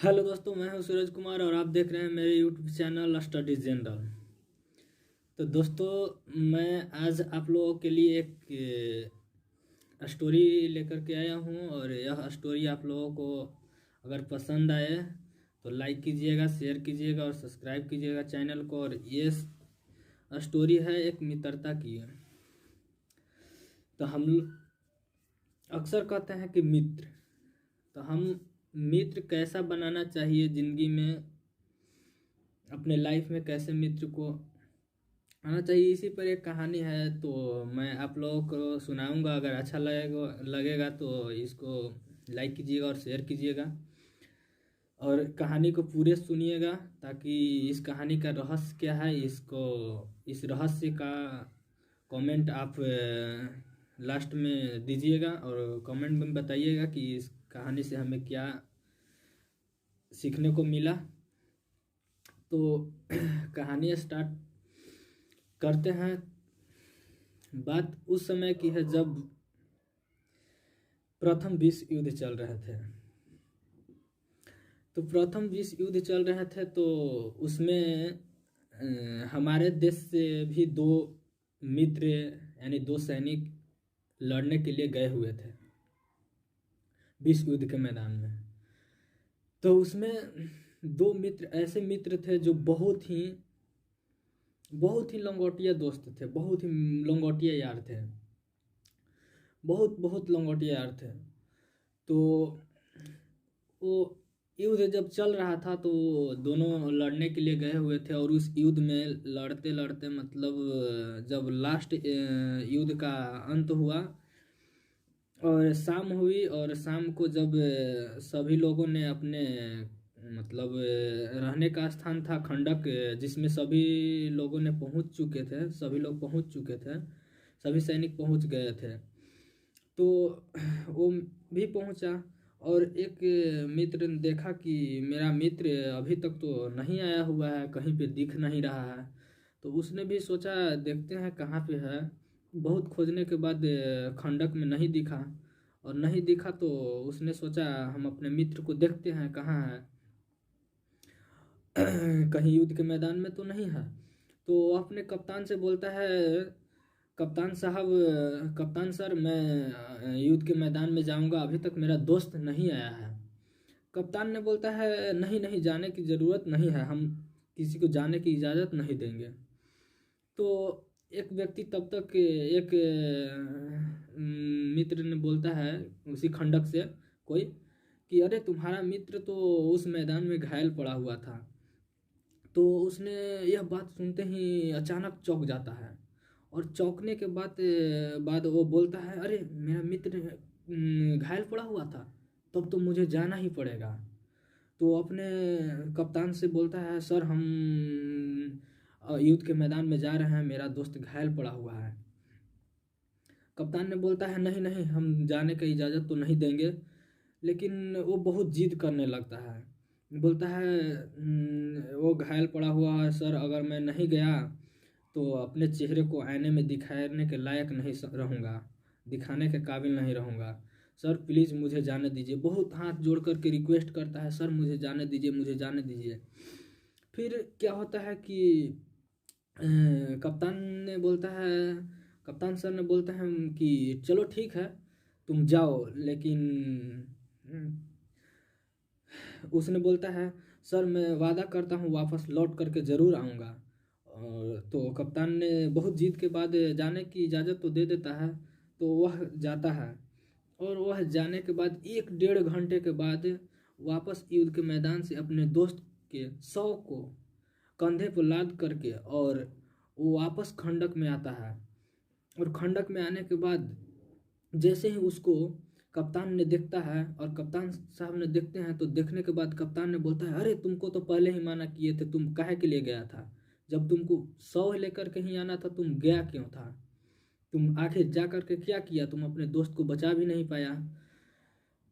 Hello दोस्तों, मैं हूं सूरज कुमार और आप देख रहे हैं मेरे यूट्यूब चैनल स्टडी जनरल। तो दोस्तों, मैं आज आप लोगों के लिए एक स्टोरी लेकर के आया हूं और यह स्टोरी आप लोगों को अगर पसंद आए तो लाइक कीजिएगा, शेयर कीजिएगा और सब्सक्राइब कीजिएगा चैनल को। और ये स्टोरी है एक मित्रता की। तो हम अक्सर कहते हैं कि मित्र, तो हम मित्र कैसा बनाना चाहिए ज़िंदगी में, अपने लाइफ में कैसे मित्र को आना चाहिए, इसी पर एक कहानी है। तो मैं आप लोगों को सुनाऊंगा। अगर अच्छा लगेगा तो इसको लाइक कीजिएगा और शेयर कीजिएगा और कहानी को पूरे सुनिएगा, ताकि इस कहानी का रहस्य क्या है इस रहस्य का कमेंट आप लास्ट में दीजिएगा और कमेंट में बताइएगा कि इस कहानी से हमें क्या सीखने को मिला। तो कहानी स्टार्ट करते हैं। बात उस समय की है जब प्रथम विश्व युद्ध चल रहे थे। तो प्रथम विश्व युद्ध चल रहे थे तो उसमें हमारे देश से भी दो मित्र यानी दो सैनिक लड़ने के लिए गए हुए थे विश्व युद्ध के मैदान में। तो उसमें दो मित्र ऐसे मित्र थे जो बहुत ही लंगोटिया दोस्त थे, बहुत ही लंगोटिया यार थे, बहुत लंगोटिया यार थे। तो वो युद्ध जब चल रहा था तो दोनों लड़ने के लिए गए हुए थे और उस युद्ध में लड़ते लड़ते मतलब जब लास्ट युद्ध का अंत हुआ और शाम हुई, और शाम को जब सभी लोगों ने अपने मतलब रहने का स्थान था खंडक, जिसमें सभी लोगों ने पहुंच चुके थे, सभी लोग पहुंच चुके थे, सभी सैनिक पहुंच गए थे। तो वो भी पहुंचा और एक मित्र ने देखा कि मेरा मित्र अभी तक तो नहीं आया हुआ है, कहीं पे दिख नहीं रहा है। तो उसने भी सोचा देखते हैं कहाँ पे है। बहुत खोजने के बाद खंडक में नहीं दिखा, और नहीं दिखा तो उसने सोचा हम अपने मित्र को देखते हैं कहाँ है। कहीं युद्ध के मैदान में तो नहीं है। तो वो अपने कप्तान से बोलता है, कप्तान साहब, कप्तान सर, मैं युद्ध के मैदान में जाऊंगा, अभी तक मेरा दोस्त नहीं आया है। कप्तान ने बोलता है नहीं नहीं, जाने की ज़रूरत नहीं है, हम किसी को जाने की इजाज़त नहीं देंगे। तो एक व्यक्ति तब तक एक मित्र ने बोलता है उसी खंडक से कोई कि अरे तुम्हारा मित्र तो उस मैदान में घायल पड़ा हुआ था। तो उसने यह बात सुनते ही अचानक चौंक जाता है और चौंकने के बाद वो बोलता है अरे मेरा मित्र घायल पड़ा हुआ था, तब तो मुझे जाना ही पड़ेगा। तो अपने कप्तान से बोलता है सर, हम युद्ध के मैदान में जा रहे हैं, मेरा दोस्त घायल पड़ा हुआ है। कप्तान ने बोलता है नहीं नहीं, हम जाने की इजाज़त तो नहीं देंगे। लेकिन वो बहुत जिद करने लगता है, बोलता है वो घायल पड़ा हुआ है सर, अगर मैं नहीं गया तो अपने चेहरे को आईने में दिखाने के लायक नहीं रहूँगा, दिखाने के काबिल नहीं रहूँगा। सर प्लीज़ मुझे जाने दीजिए। बहुत हाथ जोड़ करके रिक्वेस्ट करता है, सर मुझे जाने दीजिए, मुझे जाने दीजिए। फिर क्या होता है कि कप्तान ने बोलता है, कप्तान सर ने बोलते हैं कि चलो ठीक है तुम जाओ, लेकिन उसने बोलता है सर मैं वादा करता हूँ वापस लौट करके ज़रूर आऊँगा। और तो कप्तान ने बहुत जीत के बाद जाने की इजाज़त तो दे देता है। तो वह जाता है और वह जाने के बाद 1 डेढ़ घंटे के बाद वापस युद्ध के मैदान से अपने दोस्त के शव को कंधे पर लाद करके और वो वापस खंडक में आता है। और खंडक में आने के बाद जैसे ही उसको कप्तान ने देखता है और कप्तान साहब ने देखते हैं, तो देखने के बाद कप्तान ने बोलता है अरे तुमको तो पहले ही माना किए थे, तुम काहे के लिए गया था? जब तुमको सौ लेकर के ही आना था, तुम गया क्यों था? तुम आखिर जा करके क्या किया? तुम अपने दोस्त को बचा भी नहीं पाया।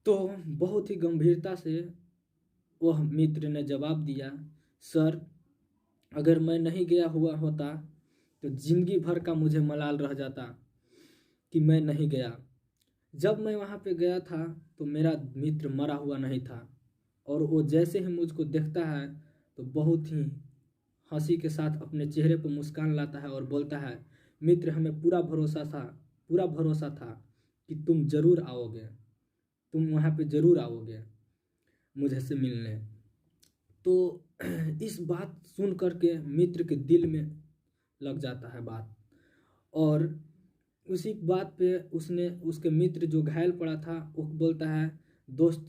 तो बहुत ही गंभीरता से वह मित्र ने जवाब दिया, सर अगर मैं नहीं गया हुआ होता तो जिंदगी भर का मुझे मलाल रह जाता कि मैं नहीं गया। जब मैं वहाँ पे गया था तो मेरा मित्र मरा हुआ नहीं था और वो जैसे ही मुझको देखता है तो बहुत ही हंसी के साथ अपने चेहरे पर मुस्कान लाता है और बोलता है, मित्र हमें पूरा भरोसा था कि तुम जरूर आओगे, तुम वहाँ पे जरूर आओगे मुझे से मिलने। तो इस बात सुन करके मित्र के दिल में लग जाता है बात, और उसी बात पे उसने उसके मित्र जो घायल पड़ा था वो बोलता है, दोस्त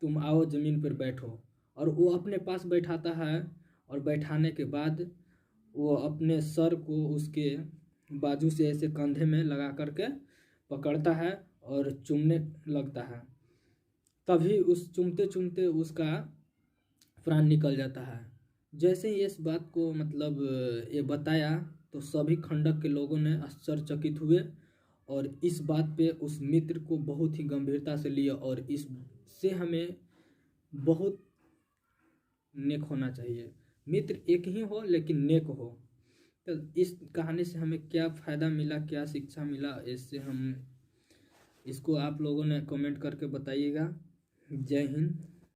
तुम आओ ज़मीन पर बैठो, और वो अपने पास बैठाता है। और बैठाने के बाद वो अपने सर को उसके बाजू से ऐसे कंधे में लगा करके पकड़ता है और चूमने लगता है। तभी उस चूमते चूमते उसका प्राण निकल जाता है। जैसे ही इस बात को मतलब ये बताया तो सभी खंडक के लोगों ने आश्चर्यचकित हुए, और इस बात पे उस मित्र को बहुत ही गंभीरता से लिया, और इससे हमें बहुत नेक होना चाहिए। मित्र एक ही हो लेकिन नेक हो। तो इस कहानी से हमें क्या फ़ायदा मिला, क्या शिक्षा मिला, इससे हम इसको आप लोगों ने कमेंट करके बताइएगा। जय हिंद।